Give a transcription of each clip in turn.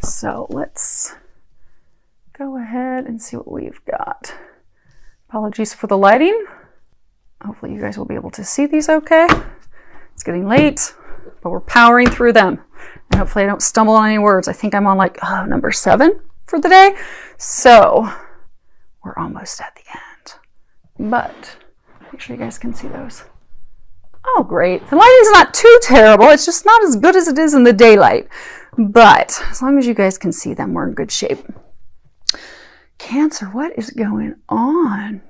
So let's go ahead and see what we've got. Apologies for the lighting. Hopefully you guys will be able to see these okay. It's getting late, but we're powering through them. And hopefully I don't stumble on any words. I think I'm on like number 7 for the day. So we're almost at the end. But make sure you guys can see those. Oh, great. The lighting's not too terrible. It's just not as good as it is in the daylight. But as long as you guys can see them, we're in good shape. Cancer, what is going on?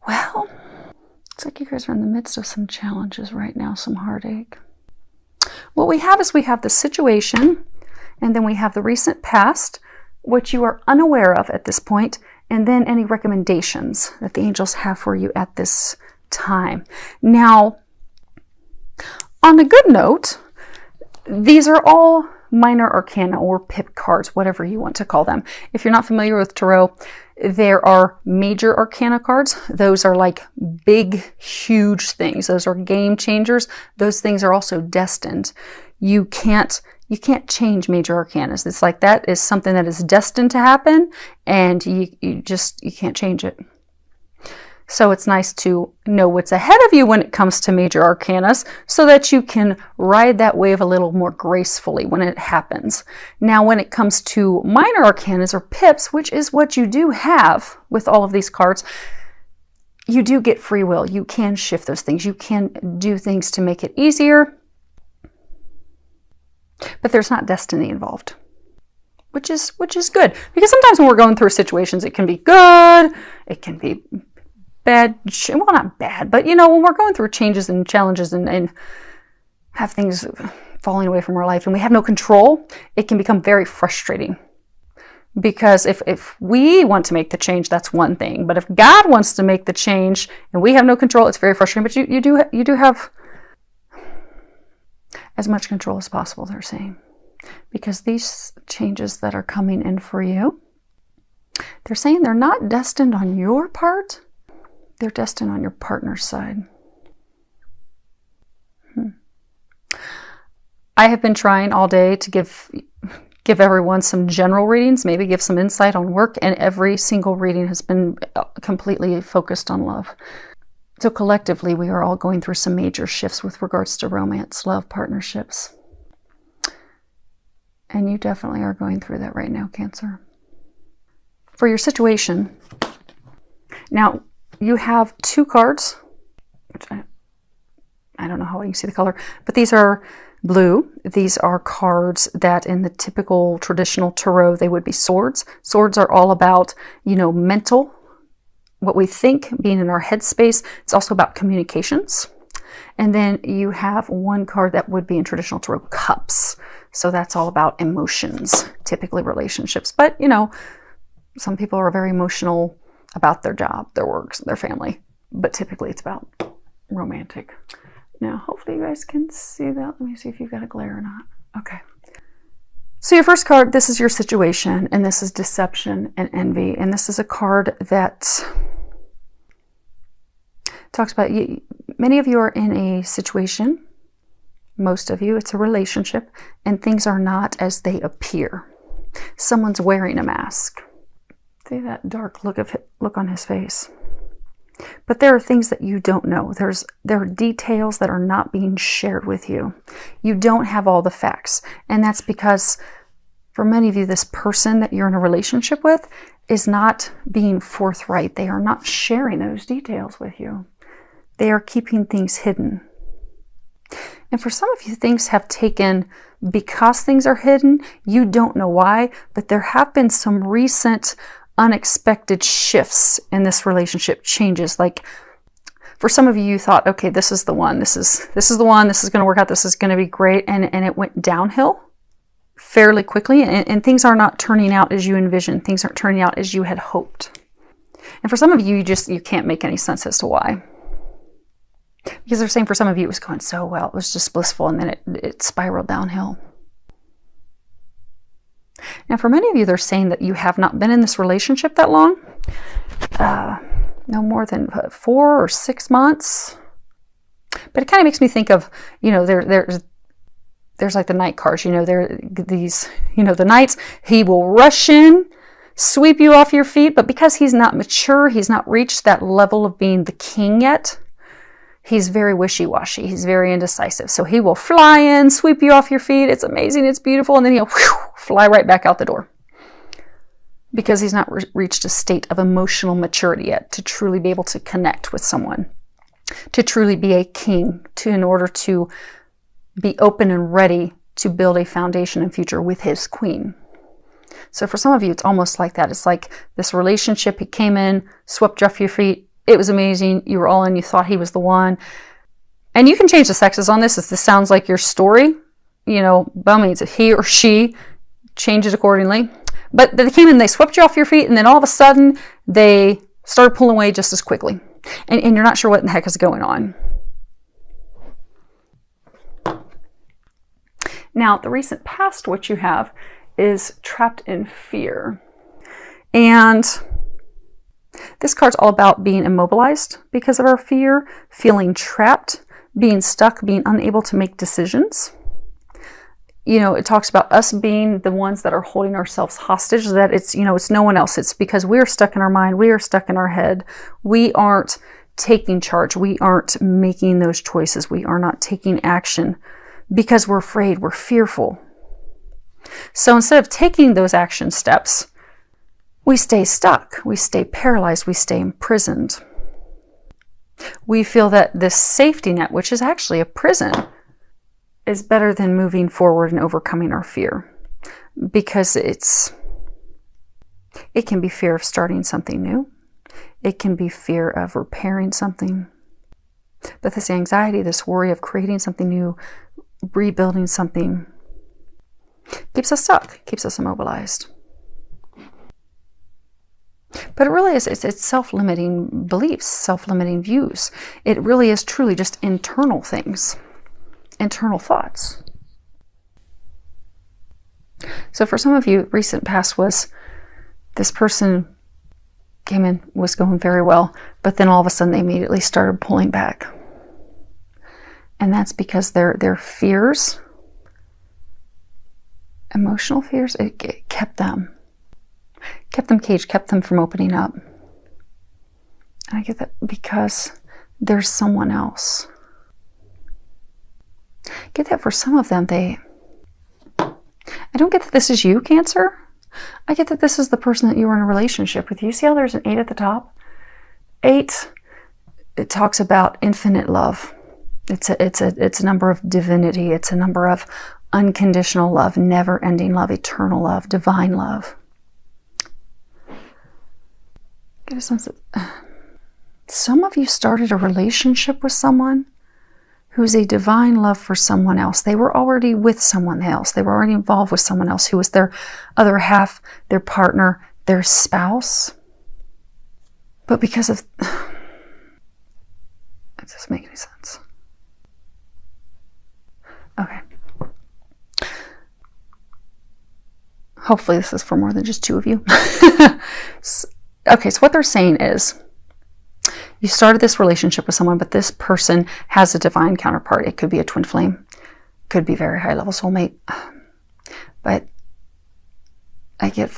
Well, looks like you guys are in the midst of some challenges right now, some heartache. What we have is we have the situation, and then we have the recent past, which you are unaware of at this point, and then any recommendations that the angels have for you at this time. Now, on a good note, these are all minor arcana or pip cards, whatever you want to call them. If you're not familiar with tarot, there are major arcana cards. Those are like big, huge things. Those are game changers. Those things are also destined. You can't change major arcanas. It's like that is something that is destined to happen, and you can't change it. So it's nice to know what's ahead of you when it comes to major arcanas so that you can ride that wave a little more gracefully when it happens. Now, when it comes to minor arcanas or pips, which is what you do have with all of these cards, you do get free will. You can shift those things. You can do things to make it easier, but there's not destiny involved, which is good. Because sometimes when we're going through situations, it can be good, it can be bad, well, not bad, but you know, when we're going through changes and challenges and have things falling away from our life and we have no control, it can become very frustrating. Because if we want to make the change, that's one thing. But if God wants to make the change and we have no control, it's very frustrating. But you do have as much control as possible, they're saying. Because these changes that are coming in for you, they're saying they're not destined on your part. They're destined on your partner's side. I have been trying all day to give everyone some general readings, maybe give some insight on work, and every single reading has been completely focused on love. So collectively, we are all going through some major shifts with regards to romance, love, partnerships. And you definitely are going through that right now, Cancer. For your situation, now, you have 2 cards, which I don't know how you see the color, but these are blue. These are cards that in the typical traditional tarot, they would be swords. Swords are all about, mental, what we think, being in our headspace. It's also about communications. And then you have 1 card that would be in traditional tarot, cups. So that's all about emotions, typically relationships. But, some people are very emotional about their job, their works, their family, but typically it's about romantic. Now, hopefully you guys can see that. Let me see if you've got a glare or not. Okay. So your first card, this is your situation, and this is deception and envy. And this is a card that talks about many of you are in a situation, most of you, it's a relationship, and things are not as they appear. Someone's wearing a mask. See that dark look on his face. But there are things that you don't know. There are details that are not being shared with you. You don't have all the facts. And that's because for many of you, this person that you're in a relationship with is not being forthright. They are not sharing those details with you. They are keeping things hidden. And for some of you, things have taken, because things are hidden, you don't know why, but there have been some recent unexpected shifts in this relationship, changes. Like for some of you, you thought, okay, this is the one, this is the one, this is going to work out, this is going to be great, and it went downhill fairly quickly, and things are not turning out as you envisioned. Things aren't turning out as you had hoped. And for some of you, you can't make any sense as to why. Because they're saying for some of you, it was going so well, it was just blissful, and then it spiraled downhill. Now, for many of you, they're saying that you have not been in this relationship that long. No more than 4 or 6 months. But it kind of makes me think of, there's there's like the knight cards, there these, the knights, he will rush in, sweep you off your feet, but because he's not mature, he's not reached that level of being the king yet, he's very wishy-washy, he's very indecisive. So he will fly in, sweep you off your feet, it's amazing, it's beautiful, and then he'll fly right back out the door. Because he's not reached a state of emotional maturity yet to truly be able to connect with someone, to truly be a king, in order to be open and ready to build a foundation and future with his queen. So for some of you, it's almost like that. It's like this relationship, he came in, swept you off your feet, it was amazing, you were all in, you thought he was the one. And you can change the sexes on this if this sounds like your story. By all means, if he or she, change it accordingly. But they came in, they swept you off your feet, and then all of a sudden, they started pulling away just as quickly. And you're not sure what in the heck is going on. Now, the recent past, what you have is trapped in fear. And this card's all about being immobilized because of our fear, feeling trapped, being stuck, being unable to make decisions. It talks about us being the ones that are holding ourselves hostage, that it's no one else. It's because we're stuck in our mind. We are stuck in our head. We aren't taking charge. We aren't making those choices. We are not taking action because we're afraid. We're fearful. So instead of taking those action steps, we stay stuck. We stay paralyzed. We stay imprisoned. We feel that this safety net, which is actually a prison, is better than moving forward and overcoming our fear, because it can be fear of starting something new. It can be fear of repairing something. But this anxiety, this worry of creating something new, rebuilding something, keeps us stuck, keeps us immobilized. But it really is, it's self-limiting beliefs, self-limiting views. It really is truly just internal things. Internal thoughts. So for some of you, recent past was this person came in, was going very well, but then all of a sudden they immediately started pulling back. And that's because their fears, emotional fears, it kept them caged, kept them from opening up. And I get that because there's someone else. Get that for some of them, I don't get that this is you, Cancer. I get that this is the person that you were in a relationship with. You see how there's an 8 at the top? 8, it talks about infinite love. It's a number of divinity. It's a number of unconditional love, never-ending love, eternal love, divine love. Get a sense that some of you started a relationship with someone who's a divine love for someone else. They were already with someone else. They were already involved with someone else who was their other half, their partner, their spouse. But because of... It doesn't make any sense. Okay. Hopefully this is for more than just 2 of you. Okay, so what they're saying is, you started this relationship with someone, but this person has a divine counterpart. It could be a twin flame, could be very high level soulmate, but I get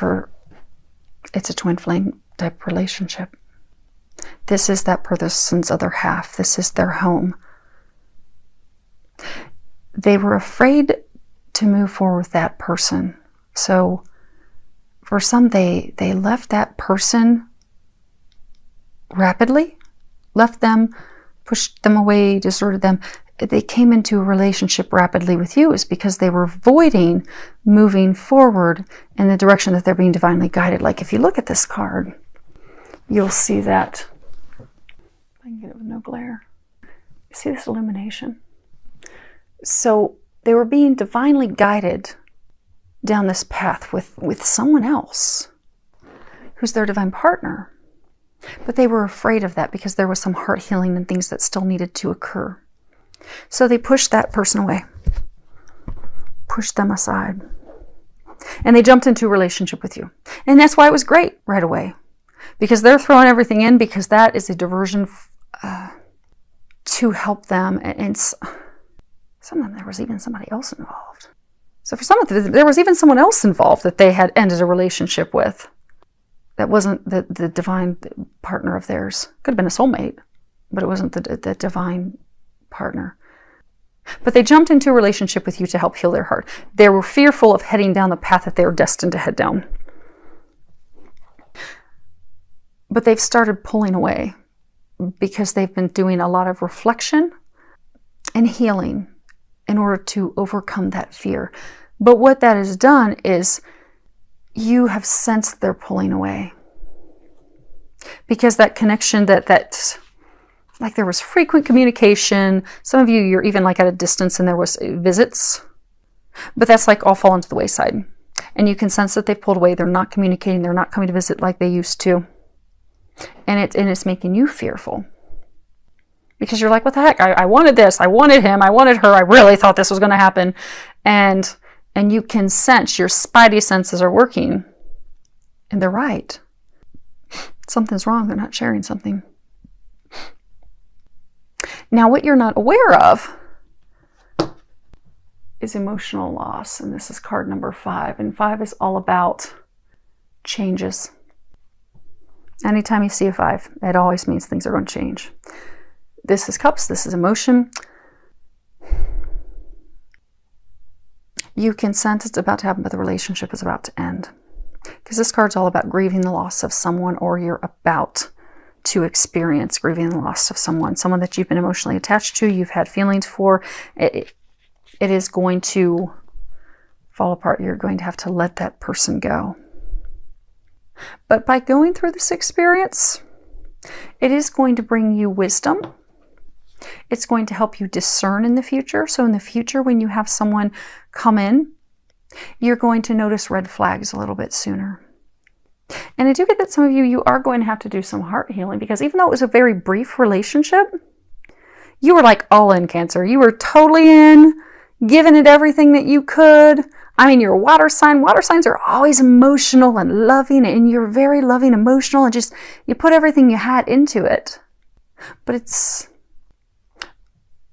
it's a twin flame type relationship. This is that person's other half. This is their home. They were afraid to move forward with that person. So for some, they left that person rapidly. Left them, pushed them away, deserted them. They came into a relationship rapidly with you is because they were avoiding moving forward in the direction that they're being divinely guided. Like if you look at this card, you'll see that, I can get it with no glare. You see this illumination? So they were being divinely guided down this path with someone else who's their divine partner. But they were afraid of that because there was some heart healing and things that still needed to occur. So they pushed that person away, pushed them aside. And they jumped into a relationship with you. And that's why it was great right away. Because they're throwing everything in, because that is a diversion to help them. And Some of them, there was even somebody else involved. So for some of them, there was even someone else involved that they had ended a relationship with. That wasn't the divine partner of theirs. Could have been a soulmate, but it wasn't the divine partner. But they jumped into a relationship with you to help heal their heart. They were fearful of heading down the path that they were destined to head down. But they've started pulling away because they've been doing a lot of reflection and healing in order to overcome that fear. But what that has done is you have sensed they're pulling away. Because that connection, that like there was frequent communication. Some of you, you're even like at a distance and there was visits. But that's like all fallen to the wayside. And you can sense that they've pulled away. They're not communicating. They're not coming to visit like they used to. And it's making you fearful. Because you're like, what the heck? I wanted this. I wanted him. I wanted her. I really thought this was going to happen. And you can sense, your spidey senses are working. And they're right. Something's wrong. They're not sharing something. Now, what you're not aware of is emotional loss. And this is card number 5. And 5 is all about changes. Anytime you see a 5, it always means things are going to change. This is cups. This is emotion. You can sense it's about to happen, but the relationship is about to end. Because this card's all about grieving the loss of someone, or you're about to experience grieving the loss of someone that you've been emotionally attached to, you've had feelings for. It is going to fall apart. You're going to have to let that person go. But by going through this experience, it is going to bring you wisdom. It's going to help you discern in the future. So in the future, when you have someone come in, you're going to notice red flags a little bit sooner. And I do get that some of you are going to have to do some heart healing, because even though it was a very brief relationship, you were like all in, Cancer. You were totally in, giving it everything that you could. I mean, you're a water sign. Water signs are always emotional and loving, and you're very loving, emotional, and just, you put everything you had into it. But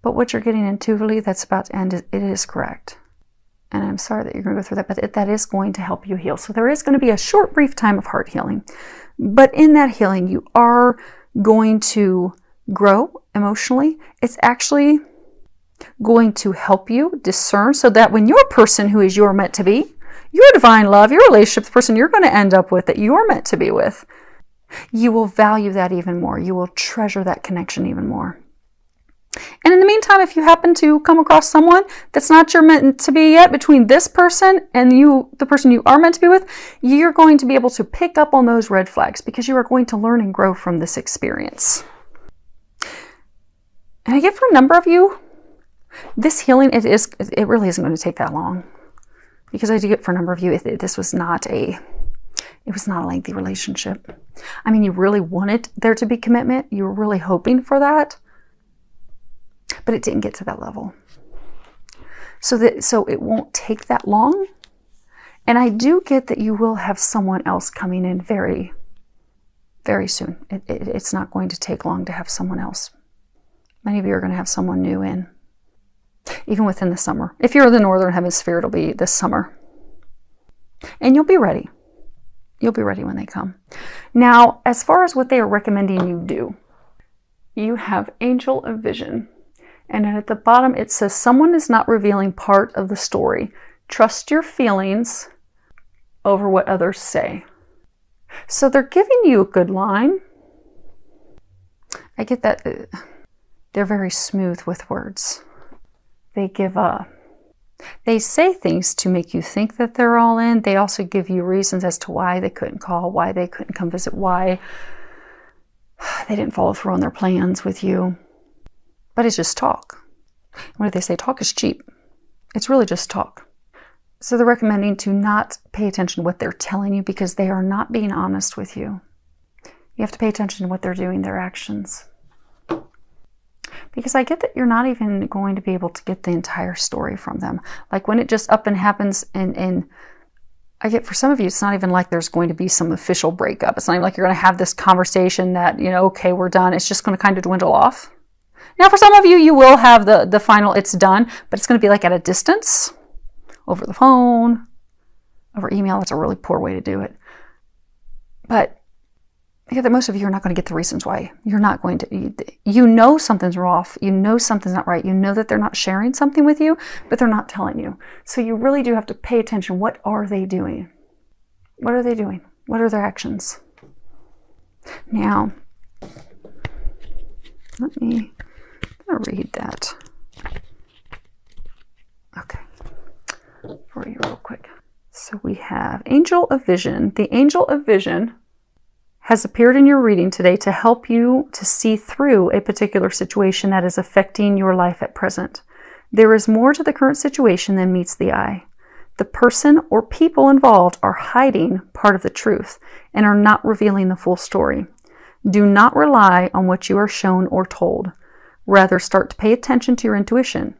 what you're getting intuitively that's about to end, it is correct. And I'm sorry that you're going to go through that, but that is going to help you heal. So there is going to be a short, brief time of heart healing. But in that healing, you are going to grow emotionally. It's actually going to help you discern, so that when your person who is your meant to be, your divine love, your relationship, the person you're going to end up with that you're meant to be with, you will value that even more. You will treasure that connection even more. And in the meantime, if you happen to come across someone that's not your meant to be yet, between this person and you, the person you are meant to be with, you're going to be able to pick up on those red flags, because you are going to learn and grow from this experience. And I get for a number of you, this healing, it really isn't going to take that long, because I do get for a number of you, this was not a lengthy relationship. I mean, you really wanted there to be commitment. You were really hoping for that, but it didn't get to that level. So it won't take that long. And I do get that you will have someone else coming in very, very soon. It's not going to take long to have someone else. Many of you are going to have someone new in, even within the summer. If you're in the Northern Hemisphere, it'll be this summer. And you'll be ready. You'll be ready when they come. Now, as far as what they are recommending you do, you have Angel of Vision. And at the bottom, it says, someone is not revealing part of the story. Trust your feelings over what others say. So they're giving you a good line. I get that they're very smooth with words. They say things to make you think that they're all in. They also give you reasons as to why they couldn't call, why they couldn't come visit, why they didn't follow through on their plans with you. But it's just talk. What do they say? Talk is cheap. It's really just talk. So they're recommending to not pay attention to what they're telling you, because they are not being honest with you. You have to pay attention to what they're doing, their actions. Because I get that you're not even going to be able to get the entire story from them. Like when it just up and happens, and I get for some of you, it's not even like there's going to be some official breakup. It's not even like you're going to have this conversation that, okay, we're done. It's just going to kind of dwindle off. Now, for some of you, you will have the final it's done, but it's going to be like at a distance, over the phone, over email. That's a really poor way to do it. But yeah, that most of you are not going to get the reasons why. You're not going to, you know something's off. You know something's not right. You know that they're not sharing something with you, but they're not telling you. So you really do have to pay attention. What are they doing? What are they doing? What are their actions? Now, let me read that. Okay, for you real quick. So we have Angel of Vision. The Angel of Vision has appeared in your reading today to help you to see through a particular situation that is affecting your life at present. There is more to the current situation than meets the eye. The person or people involved are hiding part of the truth and are not revealing the full story. Do not rely on what you are shown or told. Rather, start to pay attention to your intuition.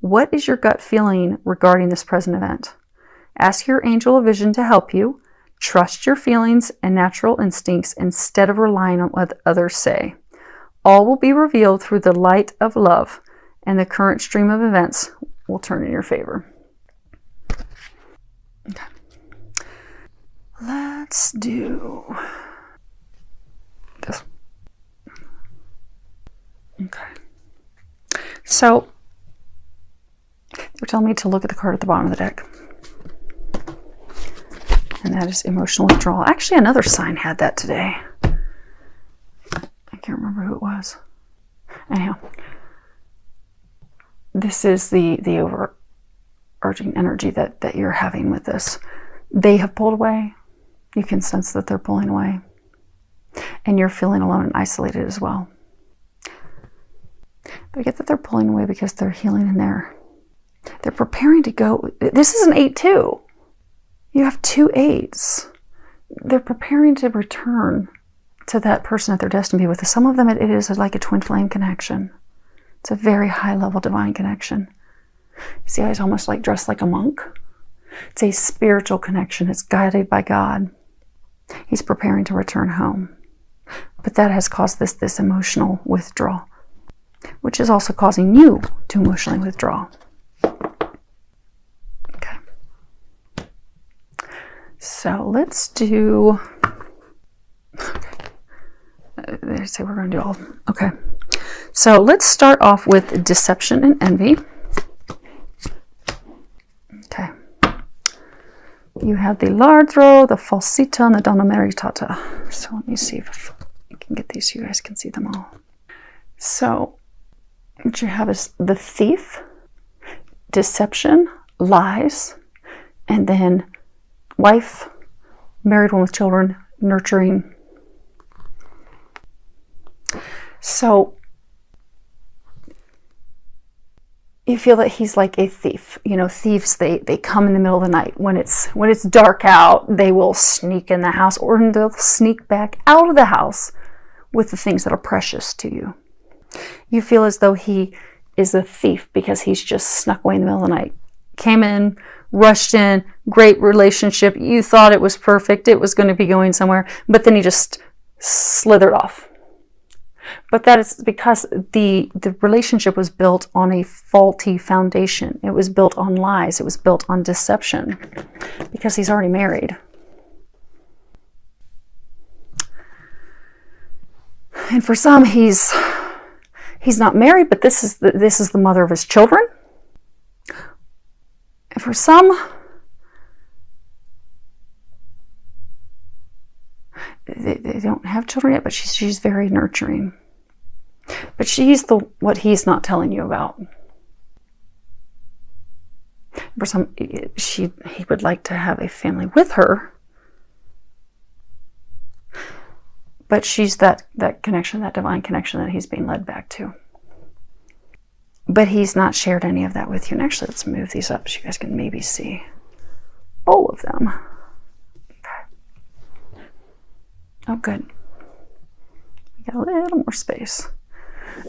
What is your gut feeling regarding this present event? Ask your Angel of Vision to help you. Trust your feelings and natural instincts instead of relying on what others say. All will be revealed through the light of love, and the current stream of events will turn in your favor. Okay. Let's do this. Okay. So, they were telling me to look at the card at the bottom of the deck. And that is emotional withdrawal. Actually, another sign had that today. I can't remember who it was. Anyhow, this is the overarching energy that you're having with this. They have pulled away. You can sense that they're pulling away. And you're feeling alone and isolated as well. But I get that they're pulling away because they're healing in there. They're preparing to go. This is an 8-2. You have 2 8s. They're preparing to return to that person that they're destined to be with. Some of them, it is like a twin flame connection. It's a very high level divine connection. You see how he's almost like dressed like a monk? It's a spiritual connection. It's guided by God. He's preparing to return home. But that has caused this emotional withdrawal, which is also causing you to emotionally withdraw. Okay. So let's do, they say we're going to do all, okay. So let's start off with deception and envy. Okay. You have the Lardro, the Falsita, and the Donna Meritata. So let me see if I can get these so you guys can see them all. So what you have is the thief, deception, lies, and then wife, married one with children, nurturing. So you feel that he's like a thief. You know, thieves, they come in the middle of the night. When it's dark out, they will sneak in the house, or they'll sneak back out of the house with the things that are precious to you. You feel as though he is a thief because he's just snuck away in the middle of the night. Came in, rushed in, great relationship. You thought it was perfect. It was going to be going somewhere. But then he just slithered off. But that is because the relationship was built on a faulty foundation. It was built on lies. It was built on deception because he's already married. And for some, he's not married, but this is the mother of his children. And for some, they don't have children yet, but she's very nurturing. But she's what he's not telling you about. For some, he would like to have a family with her, but she's that connection, that divine connection that he's being led back to. But he's not shared any of that with you. And actually, let's move these up so you guys can maybe see all of them. Okay. Oh, good. We got a little more space.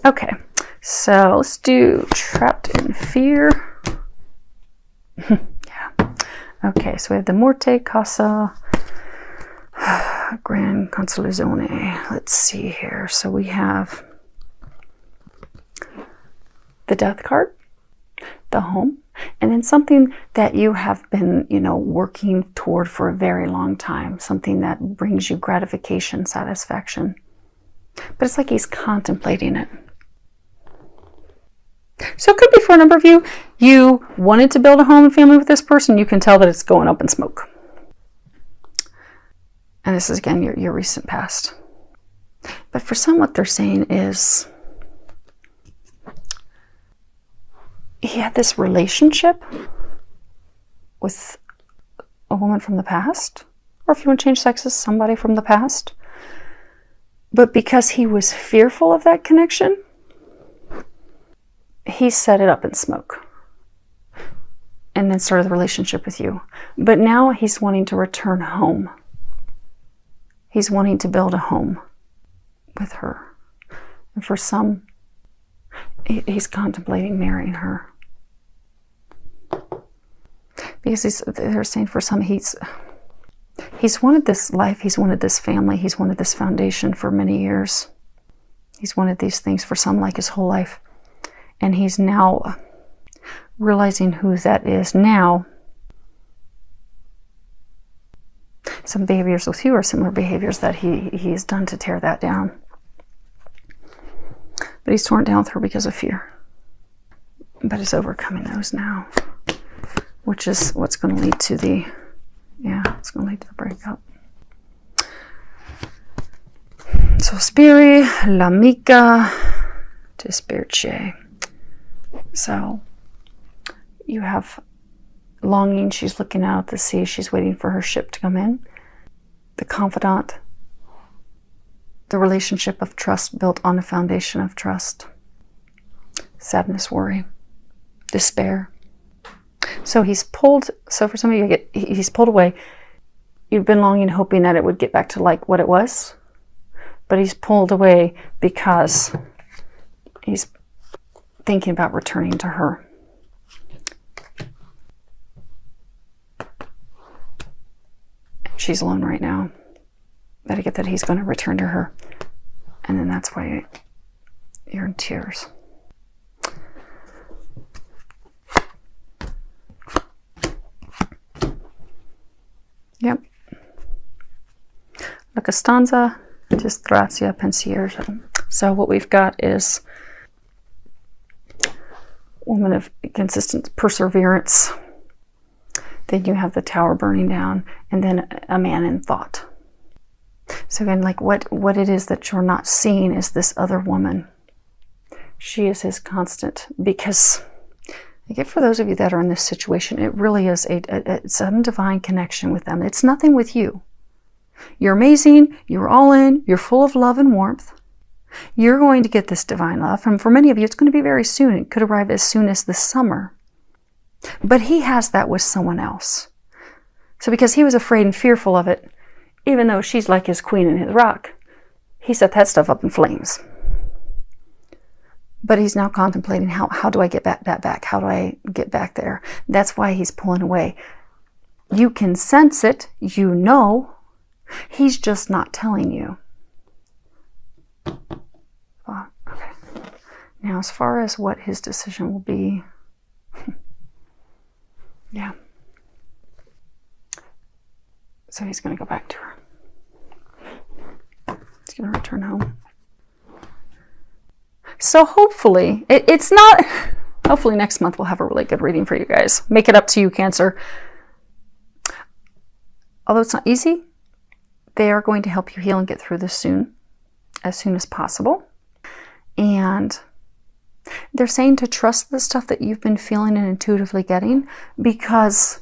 Okay, so let's do Trapped in Fear. Yeah. Okay, so we have the Morte Casa Gran Consolazione. Let's see here. So we have the Death card, the home, and then something that you have been, working toward for a very long time, something that brings you gratification, satisfaction. But it's like he's contemplating it. So it could be for a number of you, you wanted to build a home and family with this person. You can tell that it's going up in smoke. And this is, again, your recent past. But for some, what they're saying is he had this relationship with a woman from the past, or if you want to change sexes, somebody from the past. But because he was fearful of that connection, he set it up in smoke and then started the relationship with you. But now he's wanting to return home. He's wanting to build a home with her. And for some, he's contemplating marrying her. Because they're saying for some, he's wanted this life, he's wanted this family, he's wanted this foundation for many years. He's wanted these things for some, like his whole life. And he's now realizing who that is now. Some behaviors with you are similar behaviors that he has done to tear that down. But he's torn down with her because of fear. But he's overcoming those now, which is what's going to lead to the, it's going to lead to the breakup. So Spiri, l'amica, dispirce. So you have longing, she's looking out at the sea, she's waiting for her ship to come in. The confidant, the relationship of trust built on a foundation of trust. Sadness, worry, despair. So he's pulled, so for some of you, he's pulled away. You've been longing, hoping that it would get back to like what it was, but he's pulled away because he's thinking about returning to her. She's alone right now. But I get that he's going to return to her. And then that's why you're in tears. Yep. La Costanza, Disgrazia, Pensiero. So what we've got is woman of consistent perseverance. Then you have the tower burning down, and then a man in thought. So again, like what it is that you're not seeing is this other woman. She is his constant, because again, for those of you that are in this situation, it really is some divine connection with them. It's nothing with you. You're amazing. You're all in. You're full of love and warmth. You're going to get this divine love. And for many of you, it's going to be very soon. It could arrive as soon as this summer. But he has that with someone else. So because he was afraid and fearful of it, even though she's like his queen and his rock, he set that stuff up in flames. But he's now contemplating, how do I get that back? How do I get back there? That's why he's pulling away. You can sense it. You know. He's just not telling you. Oh, okay. Now, as far as what his decision will be, yeah. So he's going to go back to her. He's going to return home. So hopefully, it's not, hopefully next month we'll have a really good reading for you guys. Make it up to you, Cancer. Although it's not easy, they are going to help you heal and get through this soon as possible. And they're saying to trust the stuff that you've been feeling and intuitively getting, because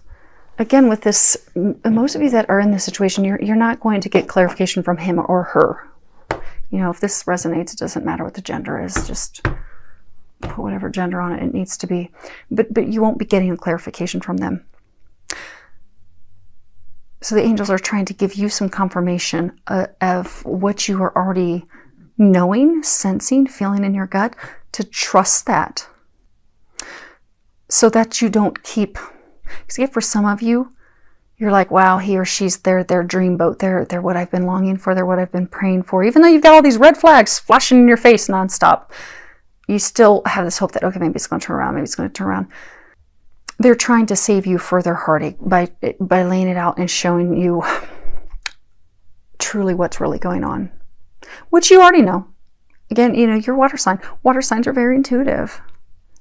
again, with this, most of you that are in this situation, you're not going to get clarification from him or her. You know, if this resonates, it doesn't matter what the gender is, just put whatever gender on it needs to be. But you won't be getting a clarification from them. So the angels are trying to give you some confirmation of what you are already knowing, sensing, feeling in your gut, to trust that. So that you don't keep, because for some of you, you're like, wow, he or she's their dream boat. They're what I've been longing for. They're what I've been praying for. Even though you've got all these red flags flashing in your face nonstop. you still have this hope that, okay, maybe it's going to turn around, maybe it's going to turn around. They're trying to save you further heartache by laying it out and showing you truly what's really going on, which you already know. Again, you know, your water sign. Water signs are very intuitive.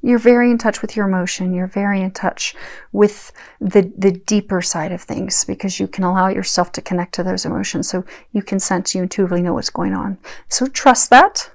You're very in touch with your emotion. You're very in touch with the deeper side of things, because you can allow yourself to connect to those emotions. So you can sense, you intuitively know what's going on. So trust that.